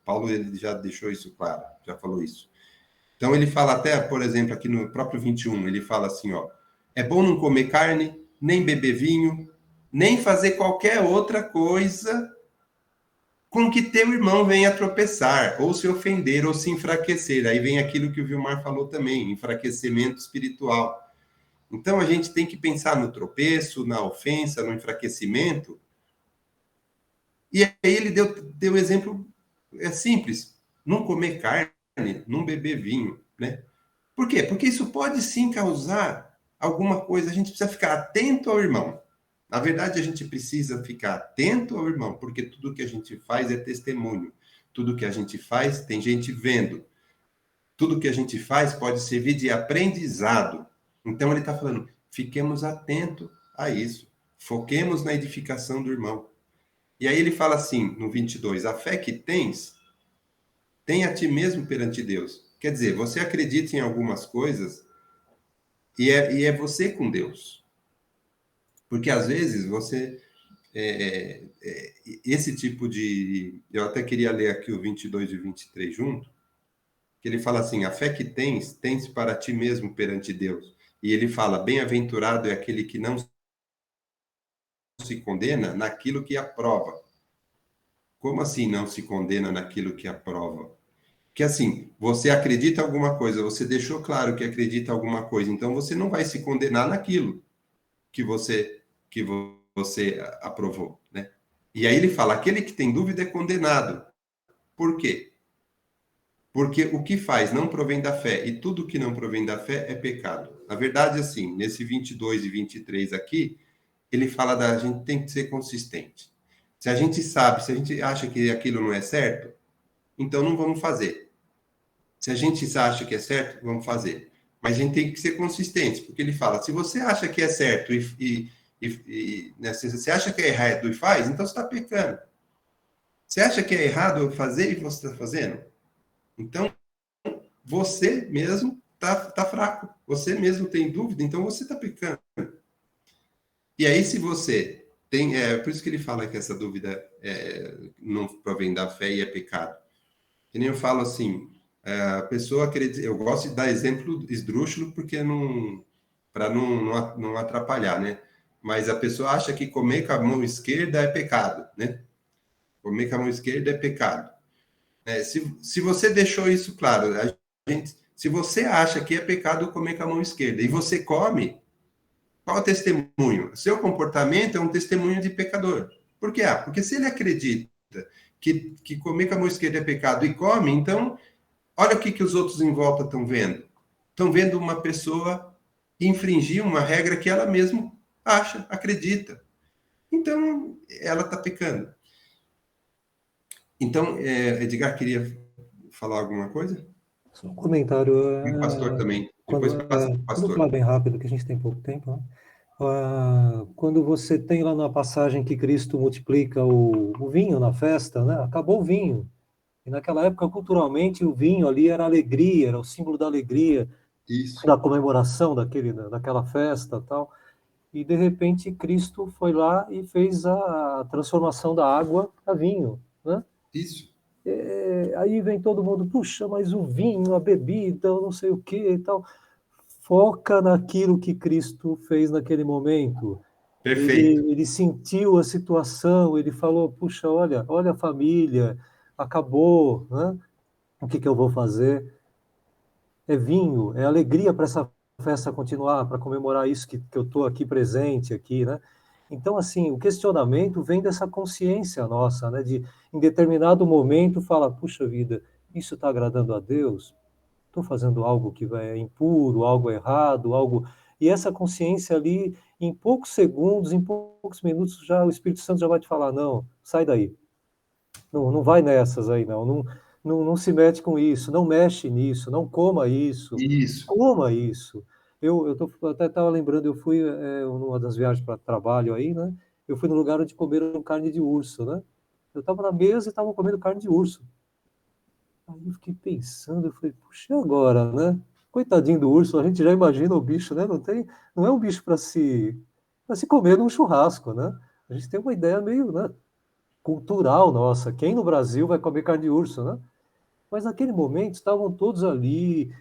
Paulo ele já deixou isso claro, já falou isso. Então ele fala até, por exemplo, aqui no próprio 21, ele fala assim, ó, é bom não comer carne, nem beber vinho, nem fazer qualquer outra coisa com que teu irmão venha tropeçar, ou se ofender, ou se enfraquecer. Aí vem aquilo que o Vilmar falou também, enfraquecimento espiritual. Então a gente tem que pensar no tropeço, na ofensa, no enfraquecimento. E aí ele deu exemplo simples, não comer carne, não beber vinho, né? Por quê? Porque isso pode sim causar alguma coisa. A gente precisa ficar atento ao irmão. Na verdade, a gente precisa ficar atento ao irmão, porque tudo que a gente faz é testemunho. Tudo que a gente faz tem gente vendo. Tudo que a gente faz pode servir de aprendizado. Então, ele está falando, fiquemos atentos a isso. Foquemos na edificação do irmão. E aí ele fala assim, no 22, a fé que tens, tem a ti mesmo perante Deus. Quer dizer, você acredita em algumas coisas e é você com Deus. Porque às vezes você... esse tipo de... Eu até queria ler aqui o 22 e 23 junto, que ele fala assim, a fé que tens para ti mesmo perante Deus. E ele fala, bem-aventurado é aquele que não se condena naquilo que aprova. Como assim não se condena naquilo que aprova? Que assim, você acredita em alguma coisa, você deixou claro que acredita em alguma coisa, então você não vai se condenar naquilo que você aprovou, né? E aí ele fala, aquele que tem dúvida é condenado. Por quê? Porque o que faz não provém da fé, e tudo que não provém da fé é pecado. Na verdade, assim, nesse 22 e 23 aqui, ele fala a gente tem que ser consistente. Se a gente sabe, se a gente acha que aquilo não é certo, então não vamos fazer. Se a gente acha que é certo, vamos fazer. Mas a gente tem que ser consistente, porque ele fala, se você acha que é certo né, se você acha que é errado e faz, então você está pecando. Você acha que é errado fazer e você está fazendo? Então, você mesmo tá fraco. Você mesmo tem dúvida, então você está pecando. E aí, se você tem... por isso que ele fala que essa dúvida não provém da fé e é pecado. Que nem eu falo assim, a pessoa acredita... Eu gosto de dar exemplo esdrúxulo, porque para não atrapalhar, né? Mas a pessoa acha que comer com a mão esquerda é pecado, né? Comer com a mão esquerda é pecado. Se você deixou isso claro, se você acha que é pecado comer com a mão esquerda e você come, qual é o testemunho? Seu comportamento é um testemunho de pecador. Por quê? Porque se ele acredita que comer com a mão esquerda é pecado e come, então, olha o que os outros em volta estão vendo. Estão vendo uma pessoa infringir uma regra que ela mesma acha, acredita. Então, ela está pecando. Então, Edgar queria falar alguma coisa? Só um comentário. E o pastor também. Depois Quando, passa o vamos falar pastor. bem rápido, que a gente tem pouco tempo, né? Quando você tem lá na passagem que Cristo multiplica o vinho na festa, né? Acabou o vinho. E naquela época, culturalmente, o vinho ali era alegria, era o símbolo da alegria, Isso. da comemoração daquela festa, tal. E de repente Cristo foi lá e fez a transformação da água a vinho, né? Isso. Aí vem todo mundo, puxa, mas o vinho, a bebida, não sei o que e tal. Foca naquilo que Cristo fez naquele momento. Perfeito. Ele sentiu a situação, ele falou, puxa, olha a família, acabou, né? O que eu vou fazer? É vinho, é alegria para essa festa continuar, para comemorar isso que eu estou aqui presente, aqui, né? Então, assim, o questionamento vem dessa consciência nossa, né? De, em determinado momento, fala, puxa vida, isso está agradando a Deus? Estou fazendo algo que é impuro, algo errado, algo... E essa consciência ali, em poucos segundos, em poucos minutos, já o Espírito Santo já vai te falar, não, sai daí. Não vai nessas aí, não se mete com isso, não mexe nisso, não coma isso, Isso. coma isso. Até estava lembrando, eu fui numa das viagens para trabalho aí, né? Eu fui no lugar onde comeram carne de urso, né? Eu estava na mesa e estavam comendo carne de urso. Aí eu fiquei pensando, eu falei, puxa, e agora, né? Coitadinho do urso, a gente já imagina o bicho, né? Não é um bicho para se comer num churrasco, né? A gente tem uma ideia meio, né, cultural nossa. Quem no Brasil vai comer carne de urso, né? Mas naquele momento estavam todos ali,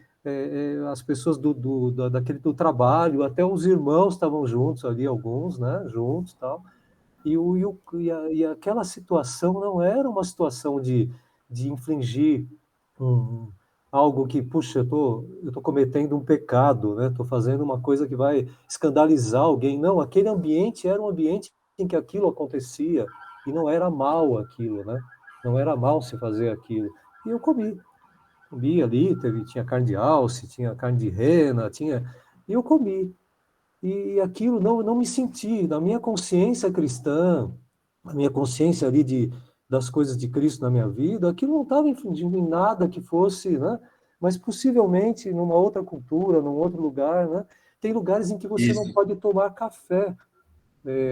as pessoas do trabalho, até os irmãos estavam juntos ali, alguns, né? Juntos e tal. E aquela situação não era uma situação de infligir um, algo que, puxa, eu tô cometendo um pecado, né? Estou fazendo uma coisa que vai escandalizar alguém. Não, aquele ambiente era um ambiente em que aquilo acontecia e não era mal aquilo, né? Não era mal se fazer aquilo. E eu comi ali, tinha carne de alce, tinha carne de rena, e eu comi. E aquilo não me senti, na minha consciência cristã, na minha consciência ali das coisas de Cristo na minha vida, aquilo não estava infringindo em nada que fosse, né? Mas possivelmente numa outra cultura, num outro lugar, né? Tem lugares em que você não Isso. pode tomar café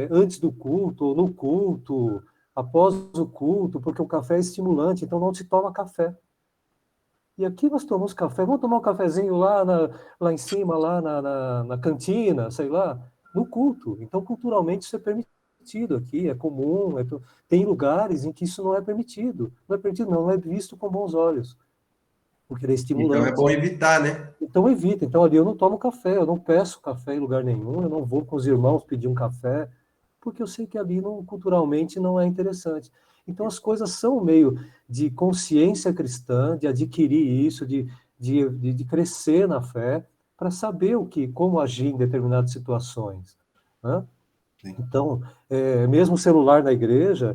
antes do culto, ou no culto, após o culto, porque o café é estimulante, então não se toma café. E aqui nós tomamos café, vamos tomar um cafezinho lá em cima, lá na cantina, sei lá, no culto. Então, culturalmente, isso é permitido aqui, é comum. Tem lugares em que isso não é permitido. Não é permitido, não é visto com bons olhos, porque ele é Então é estimulante. bom evitar, né? Então, evita. Então, ali eu não tomo café, eu não peço café em lugar nenhum, eu não vou com os irmãos pedir um café, porque eu sei que ali culturalmente não é interessante. Então, as coisas são meio de consciência cristã, de adquirir isso, de crescer na fé, para saber como agir em determinadas situações, né? Então, mesmo o celular na igreja,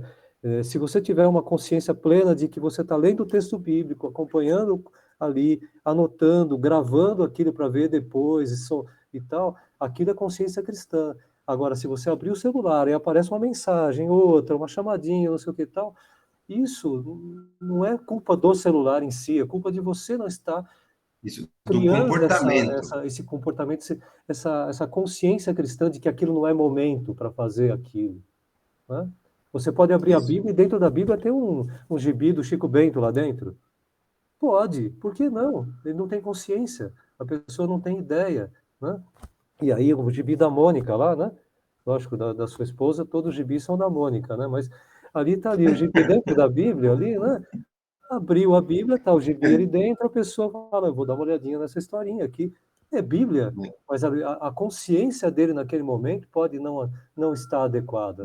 se você tiver uma consciência plena de que você está lendo o texto bíblico, acompanhando ali, anotando, gravando aquilo para ver depois e tal, aquilo é consciência cristã. Agora, se você abrir o celular e aparece uma mensagem, outra, uma chamadinha, não sei o que e tal, isso não é culpa do celular em si, é culpa de você não estar Isso, do criando comportamento. esse comportamento, essa consciência cristã de que aquilo não é momento para fazer aquilo, né? Você pode abrir a Isso. Bíblia e dentro da Bíblia tem um gibi do Chico Bento lá dentro. Pode, por que não? Ele não tem consciência, a pessoa não tem ideia, né? E aí o gibi da Mônica lá, né? Lógico, da sua esposa, todos os gibis são da Mônica, né? Mas ali está ali o gibi dentro da Bíblia, ali, né? Abriu a Bíblia, está o gibi ali dentro, a pessoa fala, eu vou dar uma olhadinha nessa historinha aqui. É Bíblia, mas a consciência dele naquele momento pode não estar adequada.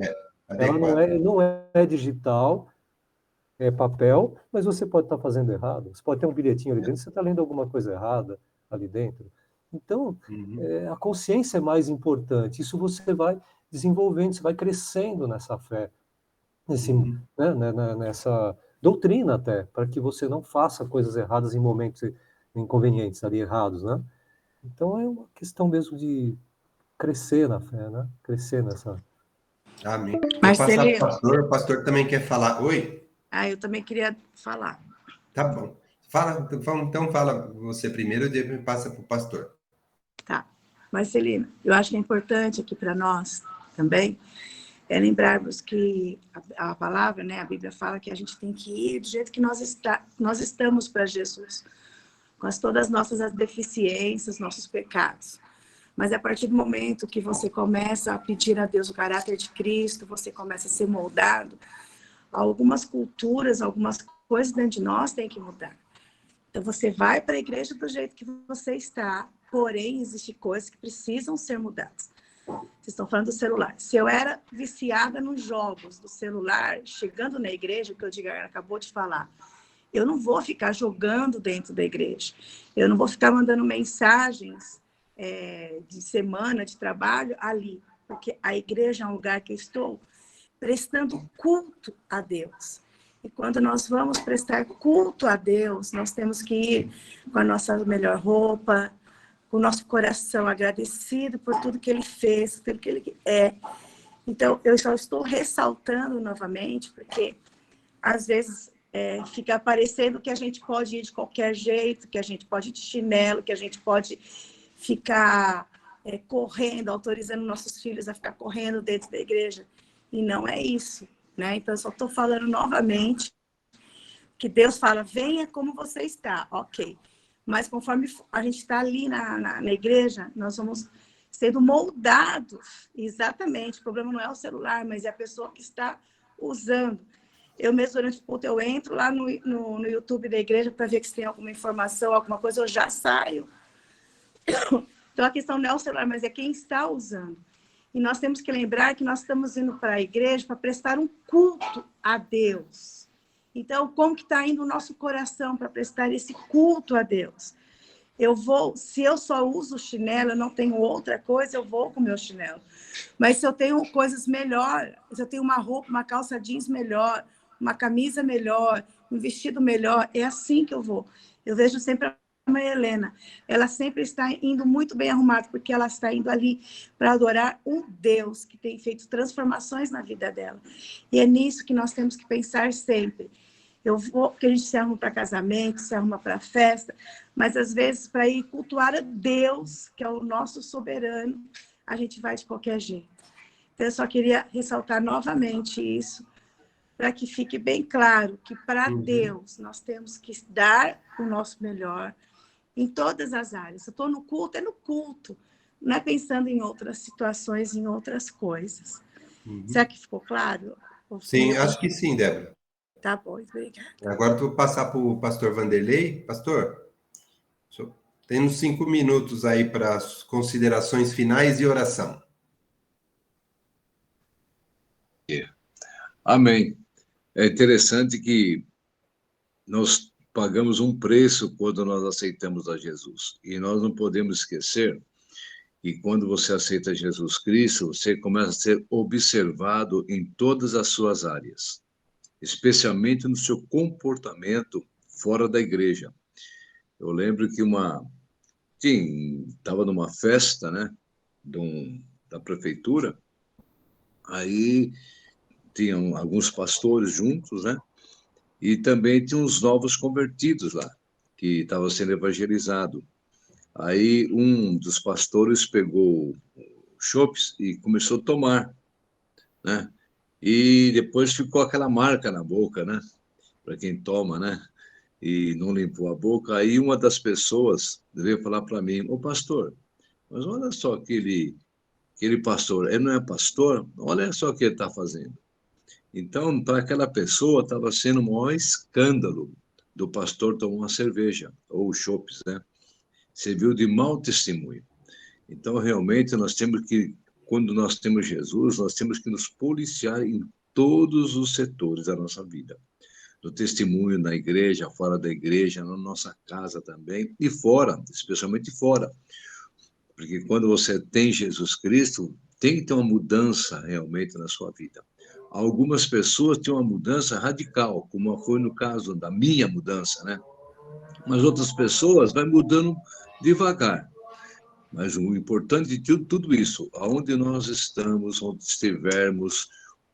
É, Ela adequado. não é digital, é papel, mas você pode estar fazendo errado. Você pode ter um bilhetinho ali dentro, você está lendo alguma coisa errada ali dentro. Então, Uhum. a consciência é mais importante. Isso você vai desenvolvendo, você vai crescendo nessa fé, Uhum. nessa doutrina até, para que você não faça coisas erradas em momentos inconvenientes ali, errados, né? Então é uma questão mesmo de crescer na fé, né? Crescer nessa... Amém. Vou passar para Marcelino, o pastor também quer falar. Oi? eu também queria falar. Tá bom. Então fala você primeiro e depois passa para o pastor. Tá. Marcelino, eu acho que é importante aqui para nós também lembrarmos que a palavra, né, a Bíblia fala que a gente tem que ir do jeito que nós estamos para Jesus, com todas as nossas deficiências, nossos pecados. Mas a partir do momento que você começa a pedir a Deus o caráter de Cristo, você começa a ser moldado, algumas culturas, algumas coisas dentro de nós têm que mudar. Então, você vai para a igreja do jeito que você está, porém, existem coisas que precisam ser mudadas. Vocês estão falando do celular. Se eu era viciada nos jogos do celular, chegando na igreja, o que o Edgar acabou de falar, eu não vou ficar jogando dentro da igreja. Eu não vou ficar mandando mensagens de semana de trabalho ali. porque a igreja é um lugar que eu estou prestando culto a Deus. E quando nós vamos prestar culto a Deus, nós temos que ir com a nossa melhor roupa, com o nosso coração agradecido por tudo que Ele fez, pelo que Ele é. Então, eu só estou ressaltando novamente, porque às vezes fica parecendo que a gente pode ir de qualquer jeito, que a gente pode ir de chinelo, que a gente pode ficar correndo, autorizando nossos filhos a ficar correndo dentro da igreja. E não é isso, né? Então, eu só estou falando novamente que Deus fala, venha como você está, ok. Mas conforme a gente está ali na igreja, nós vamos sendo moldados, exatamente. O problema não é o celular, mas é a pessoa que está usando. Eu mesmo, durante o culto, eu entro lá no YouTube da igreja para ver se tem alguma informação, alguma coisa, eu já saio. Então, a questão não é o celular, mas é quem está usando. E nós temos que lembrar que nós estamos indo para a igreja para prestar um culto a Deus. Então, como que está indo o nosso coração para prestar esse culto a Deus? Se eu só uso chinelo, eu não tenho outra coisa, eu vou com o meu chinelo. Mas se eu tenho coisas melhor, se eu tenho uma roupa, uma calça jeans melhor, uma camisa melhor, um vestido melhor, é assim que eu vou. Eu vejo sempre a mãe Helena, ela sempre está indo muito bem arrumada, porque ela está indo ali para adorar um Deus que tem feito transformações na vida dela. E é nisso que nós temos que pensar sempre. Porque a gente se arruma para casamento, se arruma para festa, mas às vezes para ir cultuar a Deus, que é o nosso soberano, a gente vai de qualquer jeito. Então, eu só queria ressaltar novamente isso, para que fique bem claro que para Deus nós temos que dar o nosso melhor em todas as áreas. Se eu estou no culto, é no culto, não é pensando em outras situações, em outras coisas. Será que ficou claro? Sim, acho que sim, Débora. Tá bom, obrigada. Agora eu vou passar para o pastor Vanderlei. Pastor, temos 5 minutos aí para as considerações finais e oração. Amém. É interessante que nós pagamos um preço quando nós aceitamos a Jesus. E nós não podemos esquecer que quando você aceita Jesus Cristo, você começa a ser observado em todas as suas áreas, especialmente no seu comportamento fora da igreja. Eu lembro que estava numa festa, né, da prefeitura, aí tinham alguns pastores juntos, né, e também tinha uns novos convertidos lá, que estavam sendo evangelizados. Aí um dos pastores pegou chopes e começou a tomar, né, e depois ficou aquela marca na boca, né, para quem toma, né, e não limpou a boca. Aí uma das pessoas veio falar para mim, ô pastor, mas olha só aquele pastor, ele não é pastor? Olha só o que ele está fazendo. Então, para aquela pessoa, estava sendo o maior escândalo do pastor tomar uma cerveja, ou chopes, né? Serviu de mau testemunho. Então, realmente, quando nós temos Jesus, nós temos que nos policiar em todos os setores da nossa vida. Do testemunho na igreja, fora da igreja, na nossa casa também, e fora, especialmente fora. Porque quando você tem Jesus Cristo, tem que ter uma mudança realmente na sua vida. Algumas pessoas têm uma mudança radical, como foi no caso da minha mudança, né? Mas outras pessoas vão mudando devagar. Mas o importante de tudo isso, aonde nós estamos, onde estivermos,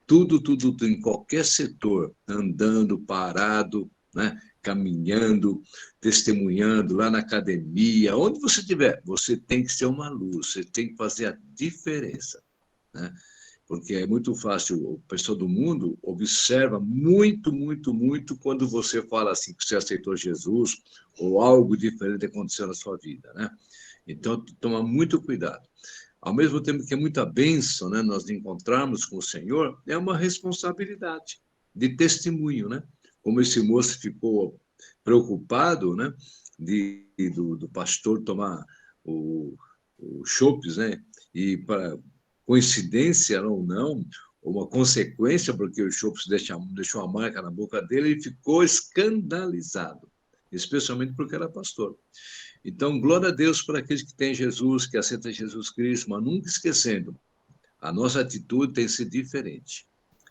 tudo, em qualquer setor, andando, parado, né? Caminhando, testemunhando, lá na academia, onde você estiver, você tem que ser uma luz, você tem que fazer a diferença, né? Porque é muito fácil, o pessoal do mundo observa muito quando você fala assim, que você aceitou Jesus, ou algo diferente aconteceu na sua vida, né? Então, toma muito cuidado. Ao mesmo tempo que é muita bênção, né, nós encontrarmos com o Senhor, é uma responsabilidade de testemunho, né? Como esse moço ficou preocupado, né, do pastor tomar o chopes, né? E para coincidência ou não, uma consequência, porque o chopes deixou a marca na boca dele, ele ficou escandalizado, especialmente porque era pastor. Então, glória a Deus por aqueles que têm Jesus, que aceitam Jesus Cristo, mas nunca esquecendo, A nossa atitude tem que ser diferente,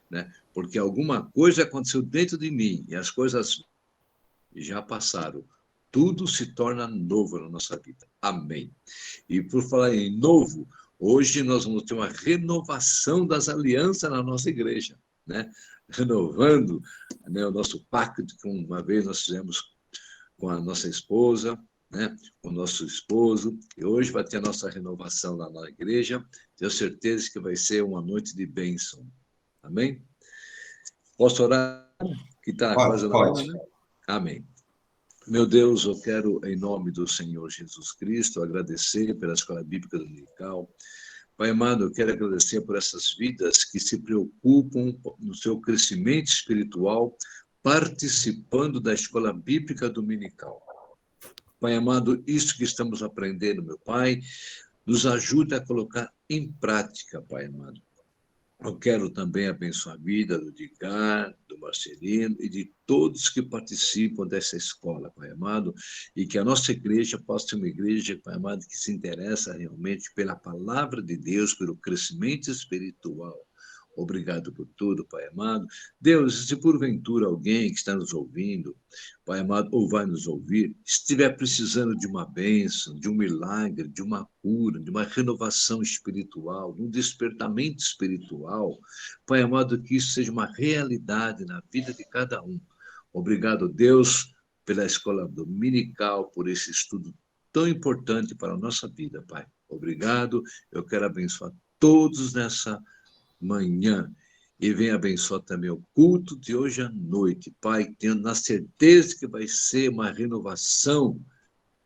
né? Porque alguma coisa aconteceu dentro de mim e as coisas já passaram. Tudo se torna novo na nossa vida. Amém. E por falar em novo, hoje nós vamos ter uma renovação das alianças na nossa igreja, né? Renovando, né, o nosso pacto que uma vez nós fizemos com a nossa esposa, né, com o nosso esposo, e hoje vai ter a nossa renovação lá na igreja. Tenho certeza que vai ser uma noite de bênção. Amém? Posso orar? Que está quase na hora, né? Amém. Meu Deus, eu quero, em nome do Senhor Jesus Cristo, agradecer pela Escola Bíblica Dominical. Pai amado, eu quero agradecer por essas vidas que se preocupam no seu crescimento espiritual, participando da Escola Bíblica Dominical. Pai amado, isso que estamos aprendendo, meu Pai, nos ajude a colocar em prática, Pai amado. Eu quero também abençoar a vida do Edgar, do Marcelino e de todos que participam dessa escola, Pai amado, e que a nossa igreja possa ser uma igreja, Pai amado, que se interessa realmente pela palavra de Deus, pelo crescimento espiritual. Obrigado por tudo, Pai amado. Deus, se porventura alguém que está nos ouvindo, Pai amado, ou vai nos ouvir, estiver precisando de uma bênção, de um milagre, de uma cura, de uma renovação espiritual, de um despertamento espiritual, Pai amado, que isso seja uma realidade na vida de cada um. Obrigado, Deus, pela escola dominical, por esse estudo tão importante para a nossa vida, Pai. Obrigado. Eu quero abençoar todos nessa manhã, e venha abençoar também o culto de hoje à noite, Pai, tendo na certeza que vai ser uma renovação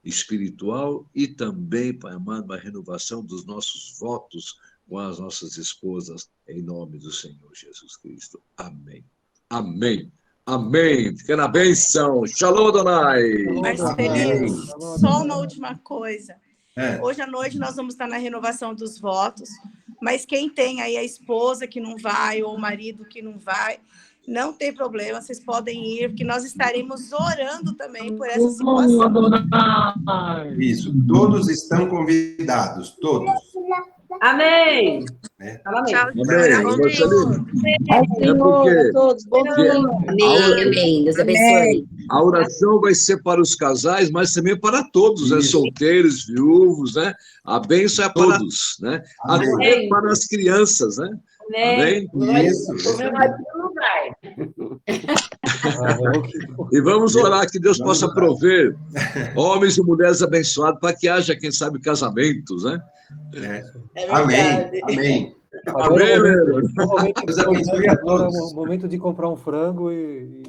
espiritual e também, Pai amado, uma renovação dos nossos votos com as nossas esposas, em nome do Senhor Jesus Cristo. Amém. Amém. Amém. Fica na bênção. Shalom, Adonai. Marcelino, só uma última coisa. É. Hoje à noite nós vamos estar na renovação dos votos, mas quem tem aí a esposa que não vai ou o marido que não vai, não tem problema, vocês podem ir, porque nós estaremos orando também por essa situação. Isso, todos estão convidados, todos. Amém. Tchau, É porque todos, bom dia. Amém. Deus abençoe. a oração vai ser para os casais, mas também para todos, né? Solteiros, viúvos, né? A bênção é para todos, né? Amém. Até para as crianças, né? Amém? Isso. O meu marido não vai. E vamos orar que Deus possa prover homens e mulheres abençoados para que haja, quem sabe, casamentos, né? Amém. Amém. Amém, Agora é o momento de comprar um frango e